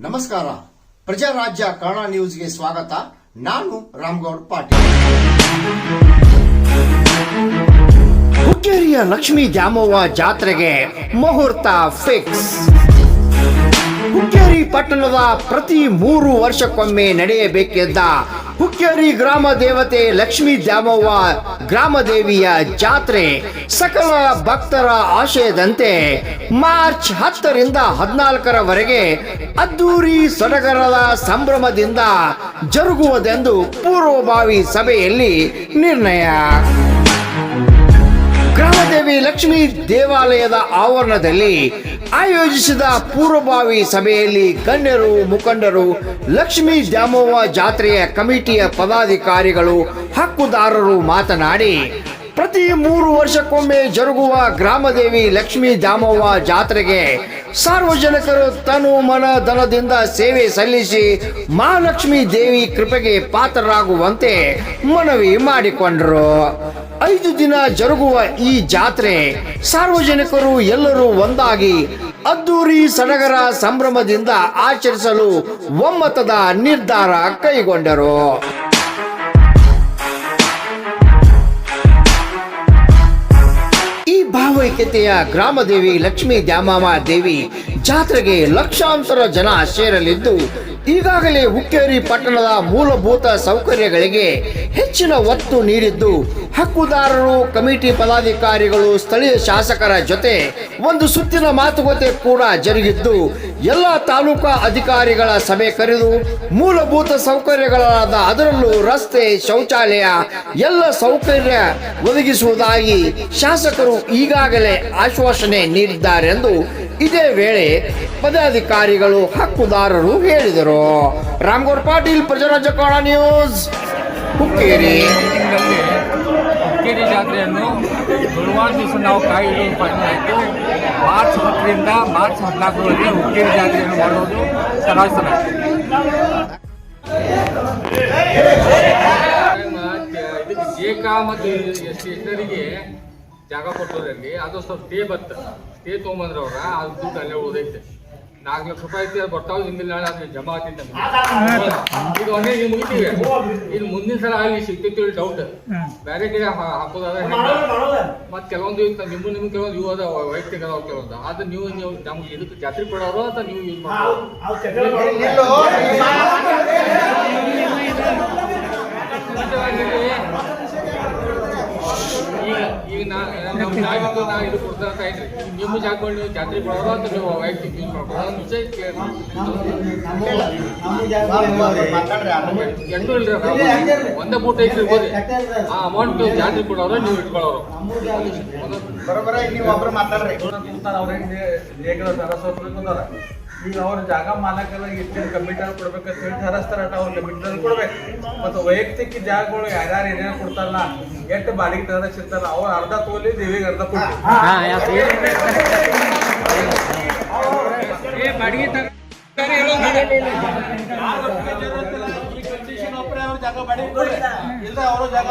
ನಮಸ್ಕಾರ, ಪ್ರಜಾರಾಜ್ಯ ಕನ್ನಡ ನ್ಯೂಸ್ಗೆ ಸ್ವಾಗತ. ನಾನು ರಾಮಗೌಡ ಪಾಟೀಲ್. ಹುಕ್ಕೇರಿಯ ಲಕ್ಷ್ಮೀ ದ್ಯಾಮವ್ವ ಜಾತ್ರೆಗೆ ಮುಹೂರ್ತ ಫಿಕ್ಸ್. ಹುಕ್ಕೇರಿ ಪಟ್ಟಣದ ಪ್ರತಿ 3 ವರ್ಷಕ್ಕೊಮ್ಮೆ ನಡೆಯಬೇಕಿದ್ದ ಹುಕ್ಕೇರಿ ಗ್ರಾಮ ದೇವತೆ ಲಕ್ಷ್ಮೀ ದ್ಯಾಮವ್ವ ಗ್ರಾಮ ದೇವಿಯ ಜಾತ್ರೆ ಸಕಲ ಭಕ್ತರ ಆಶಯದಂತೆ ಮಾರ್ಚ್ 10ರಿಂದ 14ರವರೆಗೆ ಅದ್ದೂರಿ ಸಡಗರದ ಸಂಭ್ರಮದಿಂದ ಜರುಗುವುದೆಂದು ಪೂರ್ವಭಾವಿ ಸಭೆಯಲ್ಲಿ ನಿರ್ಣಯ. ಗ್ರಾಮದೇವಿ ಲಕ್ಷ್ಮೀ ದೇವಾಲಯದ ಆವರಣದಲ್ಲಿ ಆಯೋಜಿಸಿದ ಪೂರ್ವಭಾವಿ ಸಭೆಯಲ್ಲಿ ಗಣ್ಯರು, ಮುಖಂಡರು, ಲಕ್ಷ್ಮೀ ದ್ಯಾಮವ್ವ ಜಾತ್ರೆಯ ಕಮಿಟಿಯ ಪದಾಧಿಕಾರಿಗಳು, ಹಕ್ಕುದಾರರು ಮಾತನಾಡಿ, ಪ್ರತಿ 3 ವರ್ಷಕ್ಕೊಮ್ಮೆ ಜರುಗುವ ಗ್ರಾಮದೇವಿ ಲಕ್ಷ್ಮೀ ದ್ಯಾಮವ್ವ ಜಾತ್ರೆಗೆ ಸಾರ್ವಜನಿಕರು ತನು ಮನ ಧನದಿಂದ ಸೇವೆ ಸಲ್ಲಿಸಿ ಮಹಾಲಕ್ಷ್ಮೀ ದೇವಿ ಕೃಪೆಗೆ ಪಾತ್ರರಾಗುವಂತೆ ಮನವಿ ಮಾಡಿಕೊಂಡರು. 5 ದಿನ ಜರುಗುವ ಈ ಜಾತ್ರೆ ಸಾರ್ವಜನಿಕರು ಎಲ್ಲರೂ ಒಂದಾಗಿ ಅದ್ದೂರಿ ಸಡಗರ ಸಂಭ್ರಮದಿಂದ ಆಚರಿಸಲು ಒಮ್ಮತದ ನಿರ್ಧಾರ ಕೈಗೊಂಡರು. ಈ ಭಾವೈಕ್ಯತೆಯ ಗ್ರಾಮದೇವಿ ಲಕ್ಷ್ಮೀ ದ್ಯಾಮವ್ವ ದೇವಿ ಜಾತ್ರೆಗೆ ಲಕ್ಷಾಂತರ ಜನ ಸೇರಲಿದ್ದು, ಈಗಾಗಲೇ ಹುಕ್ಕೇರಿ ಪಟ್ಟಣದ ಮೂಲಭೂತ ಸೌಕರ್ಯಗಳಿಗೆ ಹೆಚ್ಚಿನ ಒತ್ತು ನೀಡಿದ್ದು, ಹಕ್ಕುದಾರರು, ಕಮಿಟಿ ಪದಾಧಿಕಾರಿಗಳು, ಸ್ಥಳೀಯ ಶಾಸಕರ ಜೊತೆ ಒಂದು ಸುತ್ತಿನ ಮಾತುಕತೆ ಕೂಡ ಜರುಗಿದ್ದು, ಎಲ್ಲ ತಾಲೂಕಾ ಅಧಿಕಾರಿಗಳ ಸಭೆ ಕರೆದು ಮೂಲಭೂತ ಸೌಕರ್ಯಗಳಾದ ಅದರಲ್ಲೂ ರಸ್ತೆ, ಶೌಚಾಲಯ ಎಲ್ಲ ಸೌಕರ್ಯ ಒದಗಿಸುವುದಾಗಿ ಶಾಸಕರು ಈಗಾಗಲೇ ಆಶ್ವಾಸನೆ ನೀಡಿದ್ದಾರೆಂದು ಇದೇ ವೇಳೆ ಪದಾಧಿಕಾರಿಗಳು, ಹಕ್ಕುದಾರರು ಹೇಳಿದರು. ರಾಮಗೌಡ ಪಾಟೀಲ್, ಪ್ರಜಾರಾಜ್ಯ ಕನ್ನಡ ನ್ಯೂಸ್, ಹುಕ್ಕೇರಿ. ಹುಕ್ಕೇರಿ ಜಾತ್ರೆಯನ್ನು ಗುರುವಾರ ದಿವಸ ನಾವು ಕಾಯ್ದು ಆಯಿತು. ಮಾರ್ಚ್ 10ರಿಂದ ಮಾರ್ಚ್ 14ರವರೆಗೆ ಹುಕ್ಕೇರಿ ಜಾತ್ರೆಯನ್ನು ಮಾಡುವುದು ಸರಾಸರಿ. ಇದಕ್ಕೆ ಜೇಕ ಮತ್ತು ಎಷ್ಟರಿಗೆ ಜಾಗ ಕೊಟ್ಟೋದ್ರಲ್ಲಿ ಅದು ಸ್ವಲ್ಪ ಸ್ಟೇ ತೊಗೊಂಬಂದ್ರವ್ರ ಅದು ದುಡ್ಡು ಅಲ್ಲೇ ಉಳಿದೈತೆ. 4 ಲಕ್ಷ ರೂಪಾಯಿ ಐತಿ, ಅದು ಬರ್ತಾವ ಹಿಂದಿನ ನಾಳೆ ಅದು ಜಮಾ ಆಗ್ತಿದ್ದ. ಇದು ಒಂದೇ ನೀವು ಮುಗಿತೀವಿ. ಇದು ಮುಂದಿನ ಸಲ ಅಲ್ಲಿ ಸಿಗ್ತೈತಿ ಡೌಟ್. ಬೇರೆ ಕಡೆ ಹಾಕೋದಾದ್ರೆ ಮತ್ತೆ ಕೆಲವೊಂದು ನಿಮ್ಗೆ ಕೆಲವೊಂದು ಇವು ಅದ ವೈಯಕ್ತಿಕ ಅದಾವ ಕೆಲವೊಂದು. ಅದು ನೀವು ನಮ್ಗೆ ಇದಕ್ಕೆ ಜಾತ್ರೆ ಕೊಡೋರು ಅಥವಾ ನೀವು ಯೂಸ್ ಮಾಡೋರು. ಈಗ ನಾ ಇದು ಕೊಡ್ತಾ ಇದ್ರಿ, ನಿಮ್ಮ ಜಾಗಗಳು ನೀವು ಜಾತ್ರೆ ಕೊಡೋರು ಅಂತ ನೀವು ವೈಯಕ್ತಿಕ ಯೂಸ್ ಮಾಡ್ಕೊಳ್ಳೋ ವಿಷಯ ಎಂಟು ಇಲ್ರಿ. ಒಂದೇ ಬೂಟ್ ಐತ್ರಿ ಹೋಗಿ ಆ ಅಮೌಂಟ್ ನೀವು ಜಾತ್ರೆ ಕೊಡೋರು ನೀವು ಇಟ್ಕೊಳ್ಳೋರು. ಈಗ ಅವ್ರ ಜಾಗ ಮಾಲಕಲ್ಲ ಎಷ್ಟು ಕಮಿಟರ್ ಕೊಡ್ಬೇಕಂತ ಹೇಳಿ ಹರಸ್ತಾರ, ಅವ್ರ ಕಮಿಟರ್ ಕೊಡ್ಬೇಕು. ಮತ್ತು ವೈಯಕ್ತಿಕ ಜಾಗಗಳು ಯಾರ್ಯಾರು ಏನೇನು ಕೊಡ್ತಾರಲ್ಲ, ಎಷ್ಟು ಬಾಡಿಗೆ ತರಸಿರ್ತಾರ ಅವ್ರು ಅರ್ಧ ತೋಲಿ, ದೇವಿಗೆ ಅರ್ಧ ಕೊಡ್ತೀವಿ. ಜಾಗ ಬಾಡಿಗೆ ಕೊಡ್ರಿ, ಇಲ್ಲ ಅವರ ಜಾಗ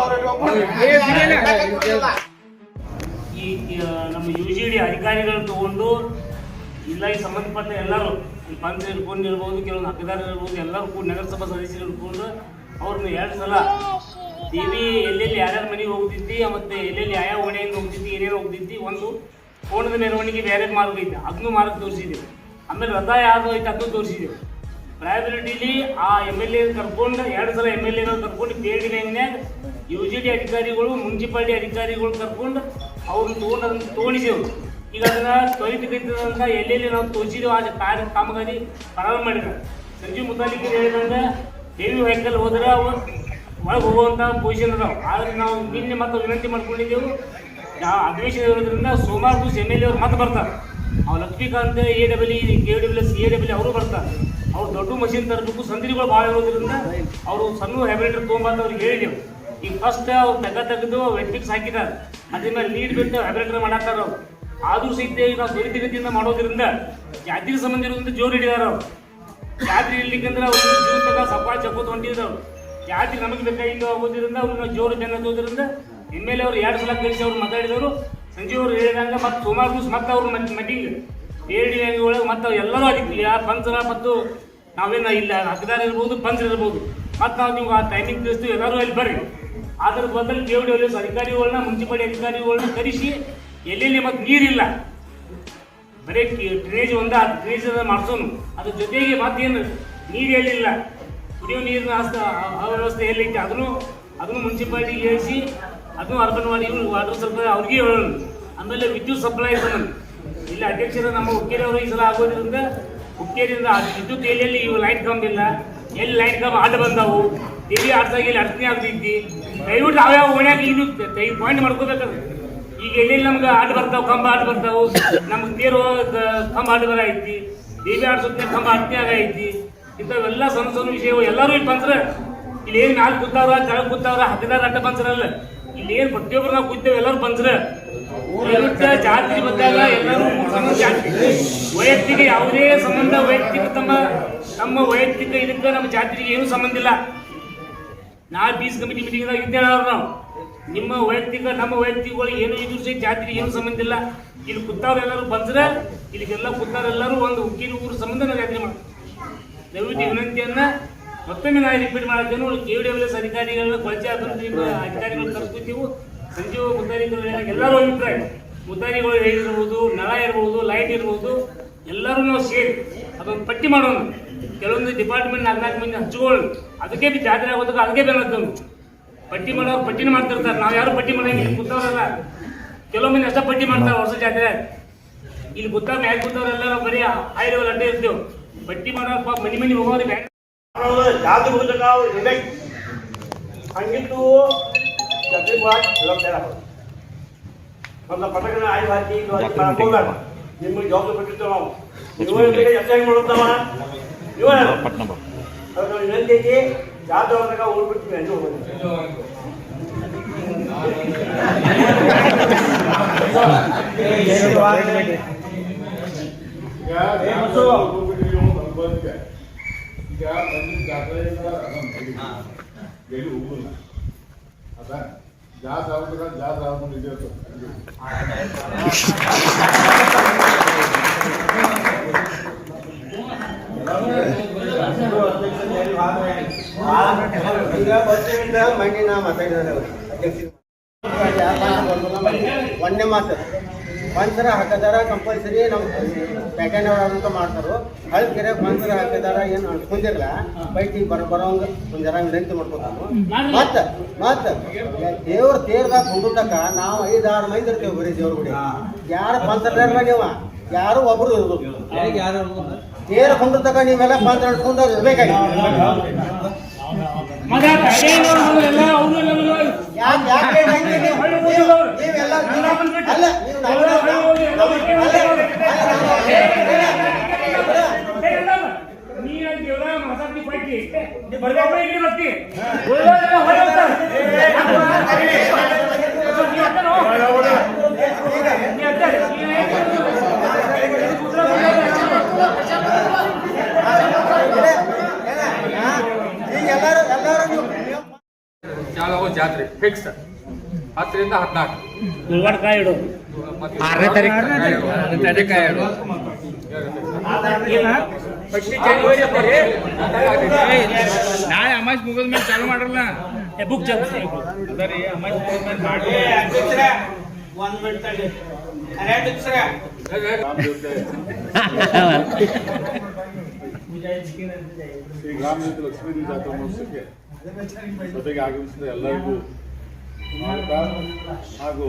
ಈ ನಮ್ಮ UGD ಅಧಿಕಾರಿಗಳು ತಗೊಂಡು ಇಲ್ಲ ಈ ಸಂಬಂಧಪಟ್ಟ ಎಲ್ಲರೂ ಈ ಪಂಚಾಯತ್ ಇರ್ಕೊಂಡಿರ್ಬೋದು, ಕೆಲವೊಂದು ಹಕ್ಕದಾರರು ಇರ್ಬೋದು, ಎಲ್ಲರೂ ಕೂಡ ನಗರಸಭಾ ಸದಸ್ಯರು ಇಟ್ಕೊಂಡು ಅವ್ರನ್ನ 2 ಸಲ ದೇವಿ ಎಲ್ಲೆಲ್ಲಿ ಯಾರ್ಯಾರ ಮನೆಗೆ ಹೋಗ್ತಿದ್ದಿ, ಮತ್ತು ಎಲ್ಲೆಲ್ಲಿ ಯಾವ ಓಣೆಯಿಂದ ಹೋಗ್ತಿದ್ದಿ, ಏನೇನು ಹೋಗ್ತಿದ್ದಿ, ಒಂದು ಕೋಣದ ಮೆರವಣಿಗೆ ಬೇರೆ ಮಾರ್ಗ ಐತೆ, ಅದನ್ನು ಮಾರ್ಗ ತೋರಿಸಿದ್ದೀವಿ. ಆಮೇಲೆ ರಥ ಯಾವುದು ಐತೆ ಅದನ್ನು ತೋರಿಸಿದ್ದೀವಿ. ಪ್ರಯಾಬಿಲಿಟಿಲಿ ಆ MLA ಕರ್ಕೊಂಡು 2 ಸಲ MLA ಕರ್ಕೊಂಡು ಪೇಡಿ ಲೈನ್ಯಾಗ UGD ಅಧಿಕಾರಿಗಳು, ಮುನ್ಸಿಪಾಲಿಟಿ ಅಧಿಕಾರಿಗಳು ಕರ್ಕೊಂಡು ಅವ್ರನ್ನ ತೊಗೊಂಡಿದ್ದೆವು. ಈಗ ಅದನ್ನ ತ್ವರಿತಗತಿದಂತ ಎಲ್ಲೆಲ್ಲಿ ನಾವು ತೋರಿಸಿದೆವು ಆ ಕಾಮಗಾರಿ ಪ್ರಾರಂಭ ಮಾಡಿದ್ರು. ಸಂಜೀವ್ ಮುತಾಲಿಕರು ಹೇಳಿದಂಗೆ ದೇವಿ ವೆಹಿಕಲ್ ಹೋದ್ರೆ ಅವು ಒಳಗೆ ಹೋಗುವಂಥ ಪೊಸಿಷನ್ ಅದಾವೆ. ಆದರೆ ನಾವು ನಿನ್ನೆ ಮತ್ತೆ ವಿನಂತಿ ಮಾಡ್ಕೊಂಡಿದ್ದೆವು, ಅಧಿವೇಶನ ಇರೋದ್ರಿಂದ ಸೋಮವಾರ ದಿವಸ MLA ಅವ್ರು ಮತ್ತೆ ಬರ್ತಾರೆ. ಅವ್ರು ಲಕ್ಷ್ಮೀಕಾಂತ್ AWE, KWS, AWE ಅವರು ಬರ್ತಾರೆ. ಅವ್ರು ದೊಡ್ಡ ಮಷಿನ್ ತರಬೇಕು, ಸಂದಿಗಳು ಭಾಳ ಇರೋದ್ರಿಂದ ಅವರು ಸಣ್ಣ ಹ್ಯಾಬಿಲೇಟರ್ ತೊಗೊಂಬಂದು ಅವ್ರಿಗೆ ಹೇಳಿದೆವು. ಈಗ ಫಸ್ಟ್ ಅವ್ರು ತೆಗೆದು ವೆಟ್ಫಿಕ್ಸ್ ಹಾಕಿದ್ದಾರೆ, ಅದ್ರ ಮೇಲೆ ಲೀಡ್ ಬಿಟ್ಟು ಹ್ಯಾಬಿಲೇಟರ್ ಮಾಡಾಕ್ತಾರೆ. ಅವ್ರು ಆದರೂ ಸಹಿತ ಈಗ ನಾವು ತ್ವರಿತಗತಿಯಿಂದ ಮಾಡೋದ್ರಿಂದ ಜಾತಿಗೆ ಸಂಬಂಧ ಇರೋದ್ರಿಂದ ಜೋರು ಹಿಡಿದಾರ. ಅವ್ರು ಜಾತ್ರೆ ಇರ್ಲಿಕ್ಕಂದ್ರೆ ಅವ್ರ ಜೀವನದಾಗ ಸಪಾಳ ಚಪ್ಪತ್ತು ಹೊಂಟಿದ್ರು. ಜಾತ್ರೆ ನಮಗೆ ಬೇಕಾಗಿದ್ದು ಆಗೋದ್ರಿಂದ ಅವ್ರನ್ನ ಜೋರು ಜನ ಹೋದ್ರಿಂದ MLA ಅವರು 2 ಸಲ ಕಳಿಸಿ ಅವ್ರು ಮಾತಾಡಿದವರು. ಸಂಜೀವ್ ಅವರು ಹೇಳಿದಂಗೆ ಮತ್ತೆ ಸೋಮವಾರ ದಿವಸ ಮತ್ತೆ ಅವ್ರ ಮೀಟಿಂಗ್ AD ಒಳಗೆ ಮತ್ತೆ ಎಲ್ಲರೂ ಅದಕ್ಕೆ ಪಂಚರ ಮತ್ತು ನಾವೇನು ಇಲ್ಲ ಹಕ್ಕದಾರ ಇರ್ಬೋದು ಪಂಚರ್ ಇರ್ಬೋದು ಮತ್ತು ನಾವು ನೀವು ಆ ಟೈಮಿಂಗ್ ತಿಳಿಸ್ತೀವಿ ಎಲ್ಲರೂ ಅಲ್ಲಿ ಬರ್ರಿ. ಅದ್ರ ಬದಲು KWS ಅಧಿಕಾರಿಗಳನ್ನ ಮುನ್ಸಿಪಾಲಿಟಿ ಅಧಿಕಾರಿಗಳನ್ನ ಕರೆಸಿ ಎಲ್ಲೆಲ್ಲಿ ಮತ್ತು ನೀರಿಲ್ಲ ಬರೀ ಡ್ರೈನೇಜ್ ಡ್ರೈನೇಜ್ ಮಾಡಿಸೋನು ಅದ್ರ ಜೊತೆಗೆ ಮತ್ತೇನು ನೀರು ಎಲ್ಲಿಲ್ಲ ಕುಡಿಯೋ ನೀರಿನ ಅವ್ಯವಸ್ಥೆ ಎಲ್ಲೈತೆ ಅದನ್ನು ಮುನ್ಸಿಪಾಲಿಟಿಗೆ ಹೇಳಿಸಿ ಅದನ್ನು ಅರ್ಬನ್ ವಾಟರ್ ಸಪ್ಲೈ ಅವ್ರಿಗೆ ಹೇಳೋಣ. ಆಮೇಲೆ ವಿದ್ಯುತ್ ಸಪ್ಲೈ ಇದ್ದಾನೆ ಇಲ್ಲಿ ಅಧ್ಯಕ್ಷರ ನಮ್ಮ ಹುಕ್ಕೇರಿ ಅವರು ಈ ಸಲ ಆಗೋದ್ರಿಂದ ಹುಕ್ಕೇರಿಯಿಂದ ವಿದ್ಯುತ್ ಎಲ್ಲೆಲ್ಲಿ ಇವು ಲೈಟ್ ಕಂಬ ಇಲ್ಲ ಎಲ್ಲಿ ಲೈಟ್ ಕಂಬ ಅಡ್ಡ ಬಂದಾವು ದೇವಿ ಆಡ್ಸಾಗಿ ಇಲ್ಲಿ ಅಡಚಣೆ ಆಗ್ತೈತಿ. ದಯವಿಟ್ಟು ಯಾವ್ಯಾವ ಓಣ್ಯಾಗ ಇನ್ನು ಪಾಯಿಂಟ್ ಮಾಡ್ಕೋಬೇಕಾದ್ರೆ ಈಗ ಎಲ್ಲೆಲ್ಲಿ ನಮ್ಗೆ ಅಡ್ಡ ಬರ್ತಾವೆ ಕಂಬ ಅಡ್ಡ ಬರ್ತಾವು ನಮ್ಗೆ ತೇರು ಕಂಬ ಅಡ್ಡ ಬರ ಐತಿ ದೇವಿ ಆಡ್ಸೋದ್ನ ಕಂಬ ಅಡಚಣೆ ಆಗೈತಿ. ಇಂಥವೆಲ್ಲ ಸಣ್ಣ ಸಣ್ಣ ವಿಷಯವು ಎಲ್ಲರೂ ಇಲ್ಲಿ ಬಂದ್ರೆ ಇಲ್ಲಿ ಏನು ಮ್ಯಾಲೆ ಕೂತಾವ್ರ ಕೆಳಗೆ ಕೂತಾವ್ರ ಹಕ್ಕದಾರ ಅಡ್ಡ ಬಂದ್ರಲ್ಲ ಇಲ್ಲಿ ಏನು ಪ್ರತಿಯೊಬ್ಬರು ನಾವು ಕೂತೇವೆ ಎಲ್ಲರೂ ಬಂದ್ರೆ ಜಾತಿ ಬಂದಾಗ ಎಲ್ಲರೂ ಜಾತಿ ವೈಯಕ್ತಿಕ ಯಾವುದೇ ಸಂಬಂಧ ವೈಯಕ್ತಿಕ ನಮ್ಮ ವೈಯಕ್ತಿಕ ಇದಕ್ಕೆ ನಮ್ಮ ಜಾತಿಗೆ ಏನೂ ಸಂಬಂಧ ಇಲ್ಲ. ನಾ ಪೀಸ್ ಕಮಿಟಿ ಮೀಟಿಂಗ್ದಾಗ ಇದ್ದೇವೆ ನಾವು ನಿಮ್ಮ ವೈಯಕ್ತಿಕ ನಮ್ಮ ವೈಯಕ್ತಿಕಗಳಿಗೆ ಏನು ಇದ್ರು ಸಹಿತ ಜಾತಿಗೆ ಏನು ಸಂಬಂಧ ಇಲ್ಲ. ಇಲ್ಲಿ ಕೂತಾವ್ರೆಲ್ಲರೂ ಬಂದ್ರೆ ಇಲ್ಲಿಗೆಲ್ಲ ಕೂತಾರೆಲ್ಲರೂ ಒಂದು ಹುಕ್ಕೇರಿ ಊರು ಸಂಬಂಧ ನಾವು ಜಾತ್ರೆ ಮಾಡ್ತೀವಿ. ದಯವಿಟ್ಟು ವಿನಂತಿಯನ್ನ ಮತ್ತೊಮ್ಮೆ ನಾವು ರಿಪೀಟ್ ಮಾಡ್ತೇವೆ. KWS ಅಧಿಕಾರಿಗಳನ್ನ ಕೊಳಚೆ ಅಭಿವೃದ್ಧಿ ಅಧಿಕಾರಿಗಳು ಕರ್ಸ್ಕೊತೀವಿ. ಸಂಜೀವ ಮುದ್ದಾರಿಗಳು ಎಲ್ಲರೂ ಅಭಿಪ್ರಾಯ ಮುದ್ದಾರಿಗಳು ಹೇಳಿರ್ಬೋದು ನಳ ಇರ್ಬೋದು ಲೈಟ್ ಇರ್ಬೋದು ಎಲ್ಲರೂ ನಾವು ಸೇರಿ ಅದೊಂದು ಪಟ್ಟಿ ಮಾಡೋಣ. ಕೆಲವೊಂದು ಡಿಪಾರ್ಟ್ಮೆಂಟ್ 4 ಮಂದಿ ಹಚ್ಕೊಳ್ಳೋಣ ಅದಕ್ಕೆ ಬಿ ಜಾತ್ರೆ ಆಗೋದಕ್ಕೆ ಅದಕ್ಕೆ ಬೆನ್ನತ್ತವ್ರು ಪಟ್ಟಿ ಮಾಡೋರು ಪಟ್ಟಿನ ಮಾಡ್ತಿರ್ತಾರೆ. ನಾವು ಯಾರು ಪಟ್ಟಿ ಮಾಡಂಗಿಲ್ಲ ಕೂತವ್ರಲ್ಲ ಕೆಲವು ಮಂದಿ ಅಷ್ಟ ಪಟ್ಟಿ ಮಾಡ್ತಾರೆ ವರ್ಷ ಜಾತ್ರೆ. ಇಲ್ಲಿ ಕೂತಾರ ಮ್ಯಾಗ ಕೂತವ್ರೆಲ್ಲ ನಾವು ಬರೀ ಹೈ ಲೆವೆಲ್ ಅಡ್ಡ ಇರ್ತೇವೆ. ಪಟ್ಟಿ ಮಾಡೋರು ಮನಿ ಹೋಗೋರಿ ಬ್ಯಾಗ್ ಜಾತಿ ಮುಂದೆ ನಾವು ಇರ್ಬೇಕು ಹಂಗಿತ್ತು ಜಾತ್ರೆ ನಮ್ಮ ಪಟಕನ ಆಯ್ತು ಹಾಕಿ ಇದು ಹಾಕಿ ಹೋಗ್ಬೇಡ ನಿಮಗೆ ಜವಾಬ್ದಾರಿ ಕೊಟ್ಟಿರ್ತೇವೆ ನಾವು ಇವರಿಗೆ ಹೆಚ್ಚಾಗಿ ಮಾಡುತ್ತವ ಇವರ ಅದಕ್ಕೆ ವಿನಂತಿ ಐತಿ ಜಾತ್ರೆ ಹೋದಾಗ ಹೋಗ್ಬಿಡ್ತೀವಿ ಎಂದು ಈಗ ಬಂದು ಜಾತ್ರೆಯಿಂದ ಎಲ್ಲಿ ಹೋಗುಲ್ಲ ಅದ ಜಾತ್ ಆಗ್ಬೇಕಾದ್ರೆ ಜಾತ್ ಆಗ್ಕೊಂಡು ಇದೆ ಈಗ ಬಸ್ಸಿನಿಂದ ಮಣ್ಣಿನ ಮಾತಾಡಿದ್ದಾರೆ ಒಂದೇ ಮಾತು ಪಂಚರ ಹಾಕದಾರ ಕಂಪಲ್ಸರಿ ನಮ್ಮ ಪ್ಯಾಟರ್ನ್ ಅಂತ ಮಾಡ್ತಾರೋ ಹಳಕೆರೆ ಪಂಚರ ಹಾಕದಾರ ಏನು ಅನ್ಸ್ಕೊಂಡಿರಲ್ಲ ಬೈಟಿ ಬರೋಂಗ ಒಂದು ಜರ ವಿನಂತಿ ಮಾಡ್ಕೊತಾನು. ಮತ್ತೆ ದೇವ್ರ ತೇರ್ದಾಗ ಕುಂದಕ ನಾವು 5-6 ಮಂದಿ ಇರ್ತೇವೆ ಬರೀ ದೇವ್ರ ಗುಡಿ ಯಾರು ಪಂಚರ್ದಾರಲ್ಲ ನೀವು ಯಾರು ಒಬ್ರು ಇರೋದು ತೇರ ಕುಂದಕ ನೀವೆಲ್ಲ ಪಂಚ ನಡ್ಸ್ಕೊಂಡವ್ರು ಇರ್ಬೇಕಾಗಿ ಜಾಲಗೋ ಜಾತ್ರೆ ಫಿಕ್ಸ್ 10 ರಿಂದ 14 ಗುಲ್ಬರ್ಗಾಯಿ ಇಡು 6ನೇ ತಾರೀಕು ನಾಳೆ ಅಮಾಸ್ ಮುಗಿದ ಮೇಲೆ ಚಾಲು ಮಾಡ್ರಲ್ಲ ಬುಕ್ ಚಾಲು ಅದರಿ ಅಮಾಸ್ ಮುಗಿದ ಮೇಲೆ ಮಾಡಿ ಒಂದು ಮಿನಿಟ್ ತಡಿ ಅರೆ ಈ ಗ್ರಾಮ ಲಕ್ಷ್ಮೀ ಜಾತ್ರಾ ಮಹೋತ್ಸವಕ್ಕೆ ಜೊತೆಗೆ ಆಗಮಿಸಿದ ಎಲ್ಲರಿಗೂ ಹಾಗೂ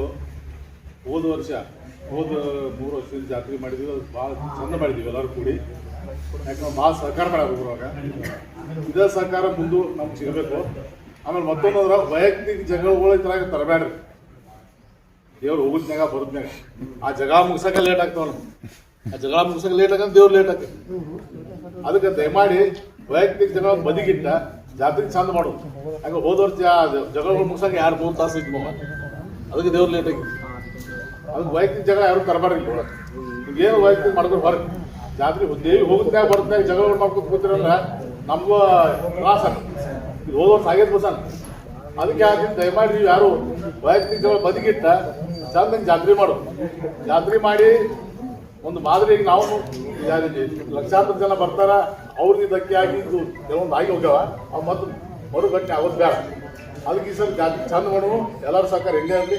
ಹೋದ 3 ವರ್ಷದಿಂದ ಜಾತ್ರೆ ಮಾಡಿದ್ವಿ. ಅದು ಭಾಳ ಚಂದ ಮಾಡಿದ್ದೀವಿ ಎಲ್ಲರೂ ಕೂಡಿ. ಯಾಕಂದ್ರೆ ಭಾಳ ಸಹಕಾರ ಮಾಡೋರು ಇರುವಾಗ ಇದೇ ಸಹಕಾರ ಮುಂದೆ ನಮ್ಗೆ ಸಿಗಬೇಕು. ಆಮೇಲೆ ಮತ್ತೊಂದು ವೈಯಕ್ತಿಕ ಜಗಳಗಳ ಇದ್ರಾಗ ತರಬೇಡ್ರಿ. ದೇವ್ರು ಹೋಗಿದ್ನಾಗ ಬರೋದ್ನಾಗ ಆ ಜಗಳ ಮುಗಿಸಕ್ಕೆ ಲೇಟ್ ಆಗ್ತಾವ. ಆ ಜಗಳ ಮುಗಿಸಕ್ಕೆ ಲೇಟ್ ಆಗಂತ ದೇವ್ರು ಲೇಟ್ ಆಗ್ತದೆ. ಅದಕ್ಕೆ ದಯಮಾಡಿ ವೈಯಕ್ತಿಕ ಜಗಳ ಬದಿಗಿಟ್ಟ ಜಾತ್ರೆ ಚಂದ ಮಾಡೋದು. ಹಾಗೆ ಹೋದ ವರ್ಷ ಜಗಳಗಳು ಮುಗಿಸಕ್ಕೆ 2-3 ತಾಸು ಇತ್ತು ಅದಕ್ಕೆ ದೇವ್ರು ಲೇಟ್ ಆಗಿ. ಅದಕ್ಕೆ ವೈಯಕ್ತಿಕ ಜಗಳ ಯಾರು ತರಬಾರ್ದು. ಏನು ವೈಯಕ್ತಿಕ ಮಾಡ್ಕೊಂಡು ಹೊರಗೆ ಜಾತ್ರೆ ದೇವಿ ಹೋಗಿದ್ನಾಗ ಬರೋದ್ನಾಗ ಜಗಳಗಳು ಮಾಡ್ಕೊಂಡು ಕೂತಿರಲ್ಲ ನಮ್ಗೂ ತ್ರಾಸ. ಇದು ಹೋದ ವರ್ಷ ಆಗೈತೆ ಬಸನ್ ಅದಕ್ಕೆ ಯಾಕೆ ದಯಮಾಡಿ ನೀವು ಯಾರು ವೈಯಕ್ತಿಕ ಜಗಳ ಬದಿಗಿಟ್ಟ ಚಂದ ಜಾತ್ರೆ ಮಾಡು. ಜಾತ್ರೆ ಮಾಡಿ ಒಂದು ಮಾದರಿಗೆ ನಾವು ಲಕ್ಷಾಂತರ ಜನ ಬರ್ತಾರ, ಅವ್ರಿಗೆ ಧಕ್ಕೆ ಆಗಿದ್ದು ಕೆಲವೊಂದು ಆಗಿ ಹೋಗ್ಯಾವ, ಅವು ಮತ್ತು ಮರುಘಟನೆ ಆಗೋದು ಬೇಡ. ಅದಕ್ಕೆ ಈ ಸಲ ಜಾತ್ರೆ ಚಂದ ಮಾಡುವ, ಎಲ್ಲರೂ ಸಹಕಾರ ಹೆಂಗೆ ಆಗಲಿ.